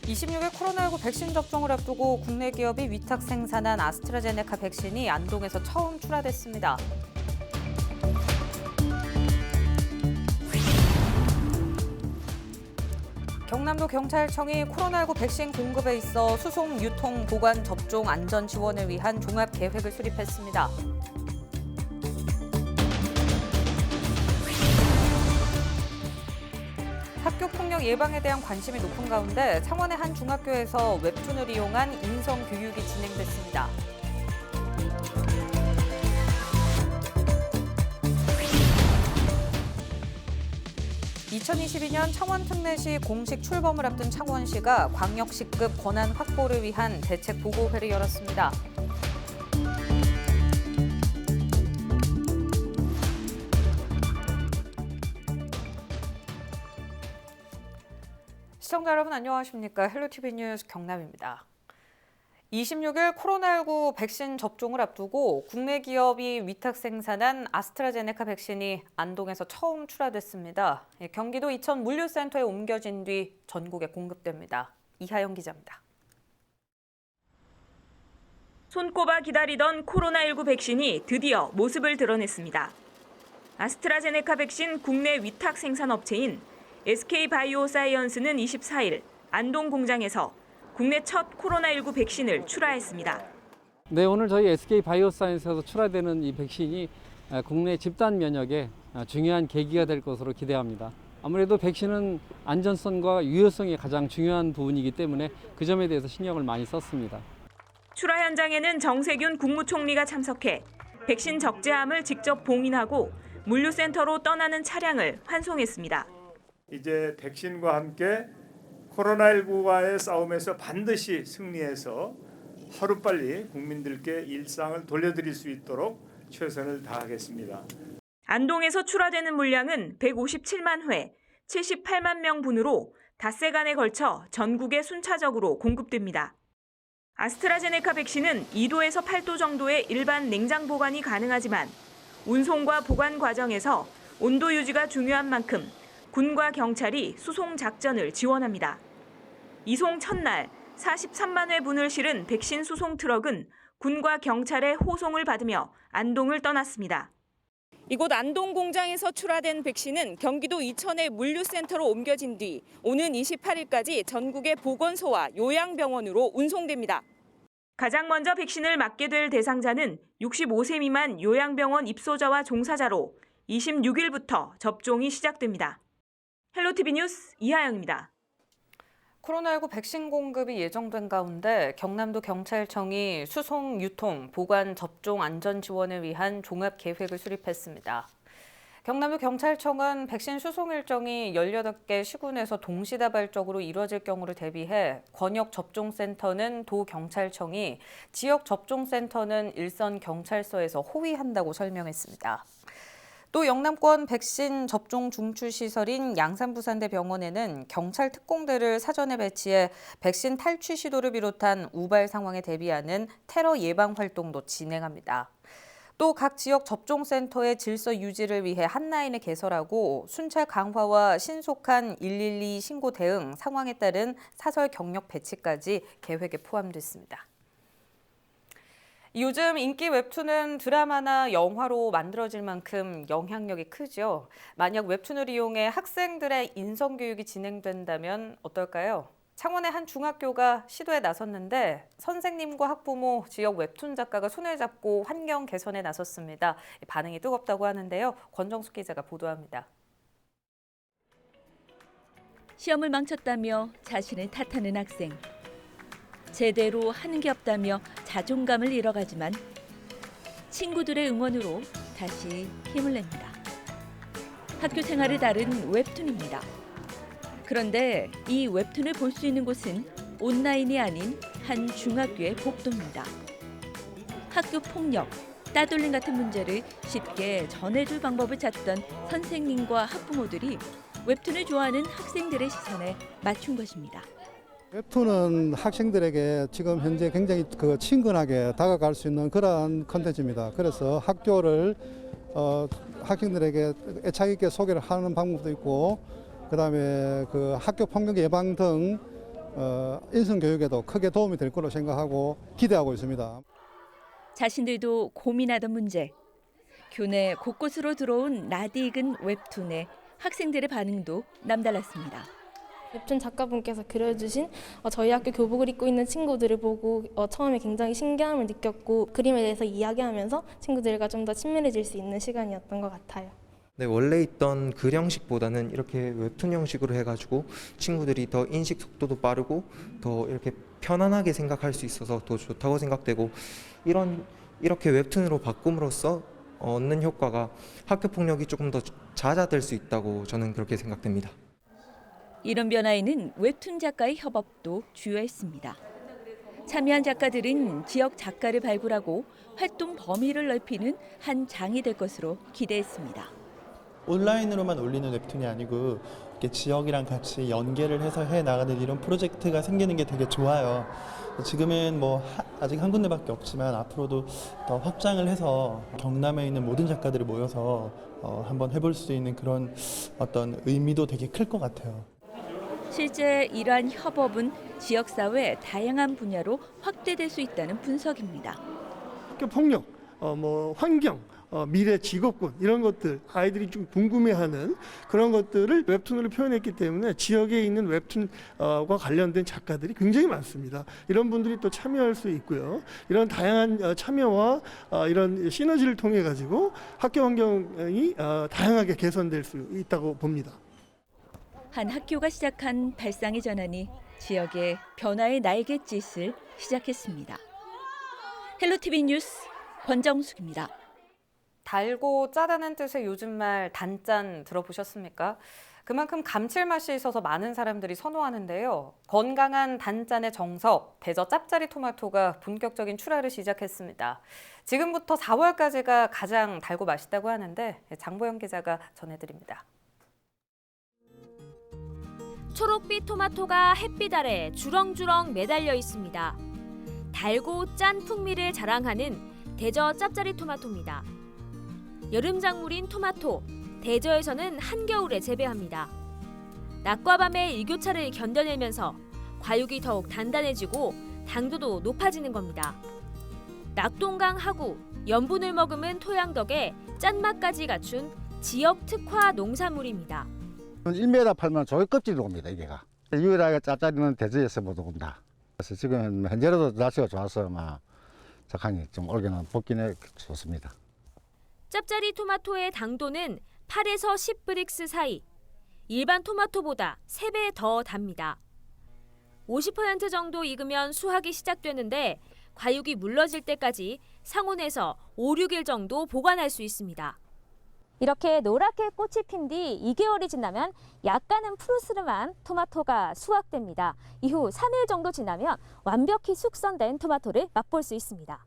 26일 코로나19 백신 접종을 앞두고 국내 기업이 위탁 생산한 아스트라제네카 백신이 안동에서 처음 출하됐습니다. 경남도 경찰청이 코로나19 백신 공급에 있어 수송, 유통, 보관, 접종, 안전 지원을 위한 종합 계획을 수립했습니다. 학교 폭력 예방에 대한 관심이 높은 가운데 창원의 한 중학교에서 웹툰을 이용한 인성 교육이 진행됐습니다. (2022년) 창원 특례시 공식 출범을 앞둔 창원시가 광역시급 권한 확보를 위한 대책 보고회를 열었습니다. 시청자 여러분 안녕하십니까? 헬로티비 뉴스 경남입니다. 26일 코로나19 백신 접종을 앞두고 국내 기업이 위탁 생산한 아스트라제네카 백신이 안동에서 처음 출하됐습니다. 경기도 이천 물류센터에 옮겨진 뒤 전국에 공급됩니다. 이하영 기자입니다. 손꼽아 기다리던 코로나19 백신이 드디어 모습을 드러냈습니다. 아스트라제네카 백신 국내 위탁 생산 업체인 SK바이오사이언스는 24일 안동 공장에서 국내 첫 코로나19 백신을 출하했습니다. 네, 오늘 저희 SK바이오사이언스에서 출하되는 이 백신이 국내 집단 면역에 중요한 계기가 될 것으로 기대합니다. 아무래도 백신은 안전성과 유효성이 가장 중요한 부분이기 때문에 그 점에 대해서 신경을 많이 썼습니다. 출하 현장에는 정세균 국무총리가 참석해 백신 적재함을 직접 봉인하고 물류센터로 떠나는 차량을 환송했습니다. 이제 백신과 함께 코로나19와의 싸움에서 반드시 승리해서 하루빨리 국민들께 일상을 돌려드릴 수 있도록 최선을 다하겠습니다. 안동에서 출하되는 물량은 157만 회, 78만 명분으로 닷새간에 걸쳐 전국에 순차적으로 공급됩니다. 아스트라제네카 백신은 2도에서 8도 정도의 일반 냉장 보관이 가능하지만 운송과 보관 과정에서 온도 유지가 중요한 만큼 군과 경찰이 수송 작전을 지원합니다. 이송 첫날 43만 회분을 실은 백신 수송 트럭은 군과 경찰의 호송을 받으며 안동을 떠났습니다. 이곳 안동 공장에서 출하된 백신은 경기도 이천의 물류센터로 옮겨진 뒤 오는 28일까지 전국의 보건소와 요양병원으로 운송됩니다. 가장 먼저 백신을 맞게 될 대상자는 65세 미만 요양병원 입소자와 종사자로 26일부터 접종이 시작됩니다. 헬로티비 뉴스 이하영입니다. 코로나19 백신 공급이 예정된 가운데 경남도 경찰청이 수송, 유통, 보관, 접종 안전 지원을 위한 종합 계획을 수립했습니다. 경남도 경찰청은 백신 수송 일정이 18개 시군에서 동시다발적으로 이뤄질 경우를 대비해 권역 접종센터는 도경찰청이, 지역 접종센터는 일선 경찰서에서 호위한다고 설명했습니다. 또 영남권 백신 접종 중추 시설인 양산부산대 병원에는 경찰 특공대를 사전에 배치해 백신 탈취 시도를 비롯한 우발 상황에 대비하는 테러 예방 활동도 진행합니다. 또 각 지역 접종센터의 질서 유지를 위해 핫라인을 개설하고 순찰 강화와 신속한 112 신고 대응, 상황에 따른 사설 경력 배치까지 계획에 포함됐습니다. 요즘 인기 웹툰은 드라마나 영화로 만들어질 만큼 영향력이 크죠. 만약 웹툰을 이용해 학생들의 인성교육이 진행된다면 어떨까요? 창원의 한 중학교가 시도에 나섰는데 선생님과 학부모, 지역 웹툰 작가가 손을 잡고 환경 개선에 나섰습니다. 반응이 뜨겁다고 하는데요. 권정숙 기자가 보도합니다. 시험을 망쳤다며 자신을 탓하는 학생. 제대로 하는 게 없다며 자존감을 잃어가지만 친구들의 응원으로 다시 힘을 냅니다. 학교 생활을 다룬 웹툰입니다. 그런데 이 웹툰을 볼 수 있는 곳은 온라인이 아닌 한 중학교의 복도입니다. 학교 폭력, 따돌림 같은 문제를 쉽게 전해줄 방법을 찾던 선생님과 학부모들이 웹툰을 좋아하는 학생들의 시선에 맞춘 것입니다. 웹툰은 학생들에게 지금 현재 굉장히 친근하게 다가갈 수 있는 그러한 컨텐츠입니다. 그래서 학교를 학생들에게 애착 있게 소개를 하는 방법도 있고, 그다음에 학교 폭력 예방 등 인성 교육에도 크게 도움이 될 거로 생각하고 기대하고 있습니다. 자신들도 고민하던 문제. 교내 곳곳으로 들어온 낯익은 웹툰에 학생들의 반응도 남달랐습니다. 웹툰 작가분께서 그려주신 저희 학교 교복을 입고 있는 친구들을 보고 처음에 굉장히 신기함을 느꼈고 그림에 대해서 이야기하면서 친구들과 좀 더 친밀해질 수 있는 시간이었던 것 같아요. 네, 원래 있던 글 형식보다는 이렇게 웹툰 형식으로 해가지고 친구들이 더 인식 속도도 빠르고 더 이렇게 편안하게 생각할 수 있어서 더 좋다고 생각되고 이렇게 웹툰으로 바꿈으로써 얻는 효과가 학교 폭력이 조금 더 잦아들 수 있다고 저는 그렇게 생각됩니다. 이런 변화에는 웹툰 작가의 협업도 주요했습니다. 참여한 작가들은 지역 작가를 발굴하고 활동 범위를 넓히는 한 장이 될 것으로 기대했습니다. 온라인으로만 올리는 웹툰이 아니고 이렇게 지역이랑 같이 연계를 해서 해 나가는 이런 프로젝트가 생기는 게 되게 좋아요. 지금은 아직 한 군데밖에 없지만 앞으로도 더 확장을 해서 경남에 있는 모든 작가들이 모여서 한번 해볼 수 있는 그런 어떤 의미도 되게 클 것 같아요. 실제 이러한 협업은 지역사회 다양한 분야로 확대될 수 있다는 분석입니다. 학교 폭력, 환경, 미래 직업군 이런 것들 아이들이 좀 궁금해하는 그런 것들을 웹툰으로 표현했기 때문에 지역에 있는 웹툰과 관련된 작가들이 굉장히 많습니다. 이런 분들이 또 참여할 수 있고요. 이런 다양한 참여와 이런 시너지를 통해 가지고 학교 환경이 다양하게 개선될 수 있다고 봅니다. 한 학교가 시작한 발상의 전환이 지역의 변화의 날갯짓을 시작했습니다. 헬로티비 뉴스 권정숙입니다. 달고 짜다는 뜻의 요즘 말 단짠 들어보셨습니까? 그만큼 감칠맛이 있어서 많은 사람들이 선호하는데요. 건강한 단짠의 정석, 대저 짭짜리 토마토가 본격적인 출하를 시작했습니다. 지금부터 4월까지가 가장 달고 맛있다고 하는데 장보영 기자가 전해드립니다. 초록빛 토마토가 햇빛 아래 주렁주렁 매달려 있습니다. 달고 짠 풍미를 자랑하는 대저 짭짜리 토마토입니다. 여름 작물인 토마토, 대저에서는 한겨울에 재배합니다. 낮과 밤의 일교차를 견뎌내면서 과육이 더욱 단단해지고 당도도 높아지는 겁니다. 낙동강 하구, 염분을 머금은 토양 덕에 짠맛까지 갖춘 지역 특화 농산물입니다. 1m 팔면 조개 껍질로 옵니다, 이게가. 유일하게 짭짜리는 대저에서 못 온다. 그래서 지금 현재라도 날씨가 좋아서 적당히 좀 올겨는 먹기는 좋습니다. 짭짜리 토마토의 당도는 8에서 10브릭스 사이, 일반 토마토보다 3배 더 답니다. 50% 정도 익으면 수확이 시작되는데 과육이 물러질 때까지 상온에서 5, 6일 정도 보관할 수 있습니다. 이렇게 노랗게 꽃이 핀 뒤 2개월이 지나면 약간은 푸르스름한 토마토가 수확됩니다. 이후 3일 정도 지나면 완벽히 숙성된 토마토를 맛볼 수 있습니다.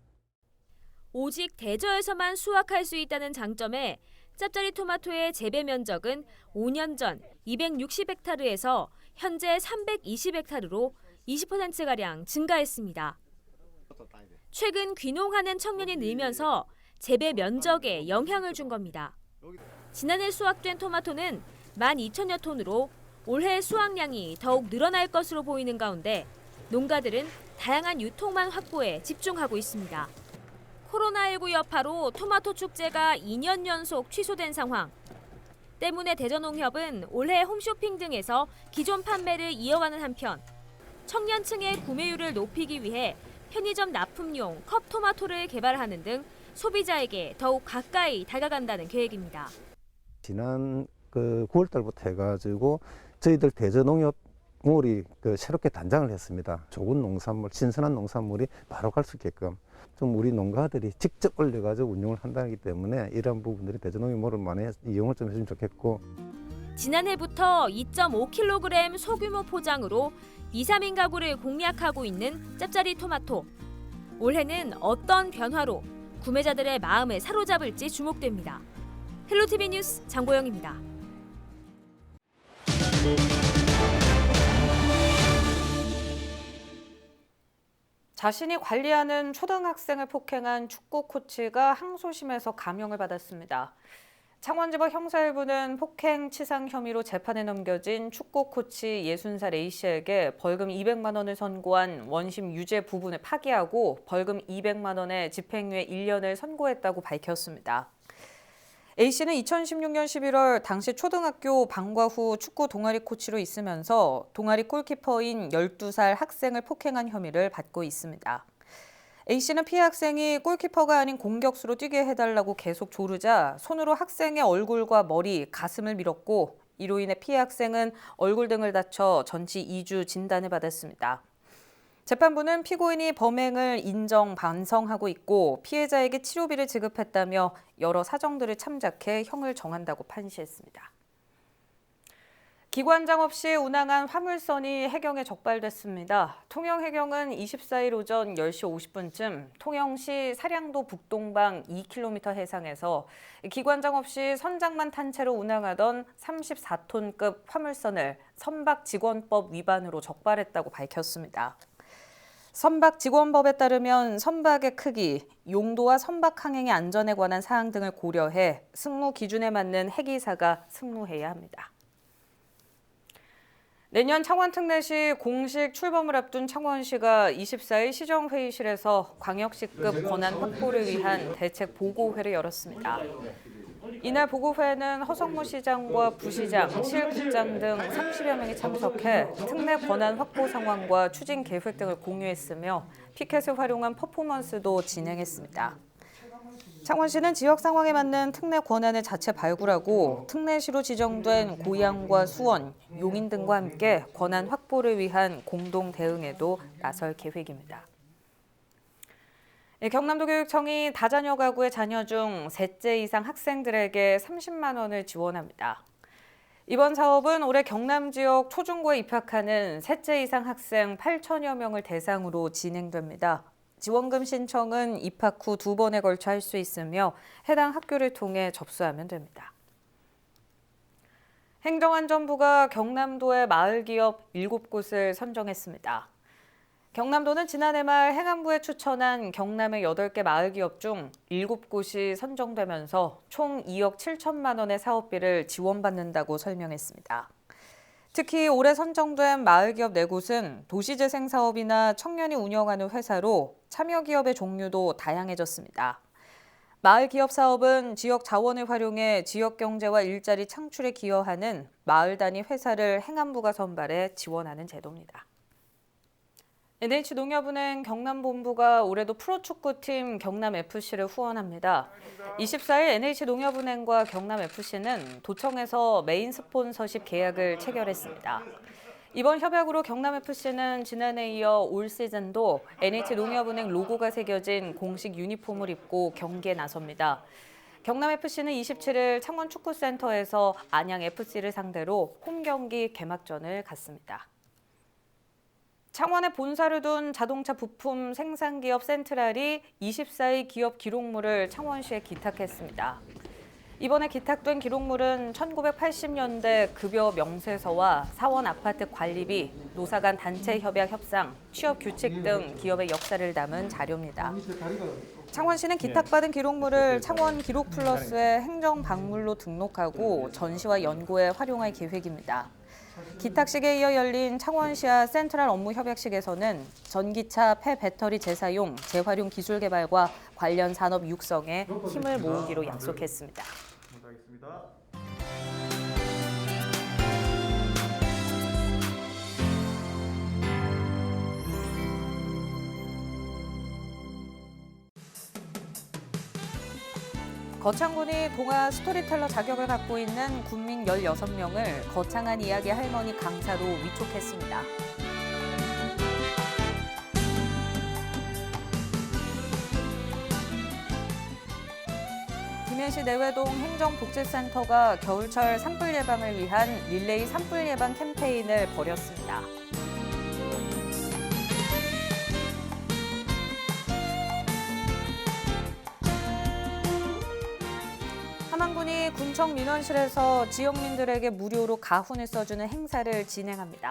오직 대저에서만 수확할 수 있다는 장점에 짭짜리 토마토의 재배 면적은 5년 전 260헥타르에서 현재 320헥타르로 20%가량 증가했습니다. 최근 귀농하는 청년이 늘면서 재배 면적에 영향을 준 겁니다. 지난해 수확된 토마토는 12,000여 톤으로 올해 수확량이 더욱 늘어날 것으로 보이는 가운데 농가들은 다양한 유통망 확보에 집중하고 있습니다. 코로나19 여파로 토마토 축제가 2년 연속 취소된 상황. 때문에 대전농협은 올해 홈쇼핑 등에서 기존 판매를 이어가는 한편 청년층의 구매율을 높이기 위해 편의점 납품용 컵 토마토를 개발하는 등 소비자에게 더욱 가까이 다가간다는 계획입니다. 지난 9월 달부터 해가지고 저희들 대전농협몰이 새롭게 단장을 했습니다. 좋은 농산물, 신선한 농산물이 바로 갈 수 있게끔 좀 우리 농가들이 직접 올려가지고 운영을 한다기 때문에 이런 부분들이 대전농협몰을 많이 이용을 좀 해주면 좋겠고. 지난해부터 2.5kg 소규모 포장으로 2, 3인 가구를 공략하고 있는 짭짜리 토마토. 올해는 어떤 변화로 구매자들의 마음을 사로잡을지 주목됩니다. 헬로티비 뉴스 장보영입니다. 자신이 관리하는 초등학생을 폭행한 축구 코치가 항소심에서 감형을 받았습니다. 창원지법 형사1부는 폭행 치상 혐의로 재판에 넘겨진 축구 코치 60살 A씨에게 벌금 200만 원을 선고한 원심 유죄 부분을 파기하고 벌금 200만 원의 집행유예 1년을 선고했다고 밝혔습니다. A씨는 2016년 11월 당시 초등학교 방과 후 축구 동아리 코치로 있으면서 동아리 골키퍼인 12살 학생을 폭행한 혐의를 받고 있습니다. A씨는 피해 학생이 골키퍼가 아닌 공격수로 뛰게 해달라고 계속 조르자 손으로 학생의 얼굴과 머리, 가슴을 밀었고 이로 인해 피해 학생은 얼굴 등을 다쳐 전치 2주 진단을 받았습니다. 재판부는 피고인이 범행을 인정, 반성하고 있고 피해자에게 치료비를 지급했다며 여러 사정들을 참작해 형을 정한다고 판시했습니다. 기관장 없이 운항한 화물선이 해경에 적발됐습니다. 통영해경은 24일 오전 10시 50분쯤 통영시 사량도 북동방 2km 해상에서 기관장 없이 선장만 탄 채로 운항하던 34톤급 화물선을 선박직원법 위반으로 적발했다고 밝혔습니다. 선박직원법에 따르면 선박의 크기, 용도와 선박 항행의 안전에 관한 사항 등을 고려해 승무 기준에 맞는 해기사가 승무해야 합니다. 내년 창원특례시 공식 출범을 앞둔 창원시가 24일 시정회의실에서 광역시급 권한 확보를 위한 대책 보고회를 열었습니다. 이날 보고회에는 허성무 시장과 부시장, 실국장 등 30여 명이 참석해 특례 권한 확보 상황과 추진 계획 등을 공유했으며 피켓을 활용한 퍼포먼스도 진행했습니다. 창원시는 지역 상황에 맞는 특례 권한을 자체 발굴하고 특례시로 지정된 고양과 수원, 용인 등과 함께 권한 확보를 위한 공동 대응에도 나설 계획입니다. 경남도 교육청이 다자녀 가구의 자녀 중 셋째 이상 학생들에게 30만 원을 지원합니다. 이번 사업은 올해 경남 지역 초중고에 입학하는 셋째 이상 학생 8천여 명을 대상으로 진행됩니다. 지원금 신청은 입학 후 2번에 걸쳐 할 수 있으며 해당 학교를 통해 접수하면 됩니다. 행정안전부가 경남도의 마을 기업 7곳을 선정했습니다. 경남도는 지난해 말 행안부에 추천한 경남의 8개 마을 기업 중 7곳이 선정되면서 총 2억 7천만 원의 사업비를 지원받는다고 설명했습니다. 특히 올해 선정된 마을 기업 4곳은 도시재생 사업이나 청년이 운영하는 회사로 참여 기업의 종류도 다양해졌습니다. 마을 기업 사업은 지역 자원을 활용해 지역 경제와 일자리 창출에 기여하는 마을 단위 회사를 행안부가 선발해 지원하는 제도입니다. NH농협은행 경남본부가 올해도 프로축구팀 경남FC를 후원합니다. 24일 NH농협은행과 경남FC는 도청에서 메인 스폰서십 계약을 체결했습니다. 이번 협약으로 경남FC는 지난해에 이어 올 시즌도 NH농협은행 로고가 새겨진 공식 유니폼을 입고 경기에 나섭니다. 경남FC는 27일 창원축구센터에서 안양FC를 상대로 홈경기 개막전을 갖습니다. 창원에 본사를 둔 자동차 부품 생산기업 센트랄이 24일 기업 기록물을 창원시에 기탁했습니다. 이번에 기탁된 기록물은 1980년대 급여 명세서와 사원 아파트 관리비, 노사 간 단체 협약 협상, 취업 규칙 등 기업의 역사를 담은 자료입니다. 창원시는 기탁받은 기록물을 창원 기록 플러스의 행정박물로 등록하고 전시와 연구에 활용할 계획입니다. 기탁식에 이어 열린 창원시와 센트럴 업무 협약식에서는 전기차 폐배터리 재사용, 재활용 기술 개발과 관련 산업 육성에 힘을 모으기로 약속했습니다. 거창군이 동화 스토리텔러 자격을 갖고 있는 군민 16명을 거창한 이야기 할머니 강사로 위촉했습니다. 김해시 내외동 행정복지센터가 겨울철 산불 예방을 위한 릴레이 산불 예방 캠페인을 벌였습니다. 함안군이 군청 민원실에서 지역민들에게 무료로 가훈을 써주는 행사를 진행합니다.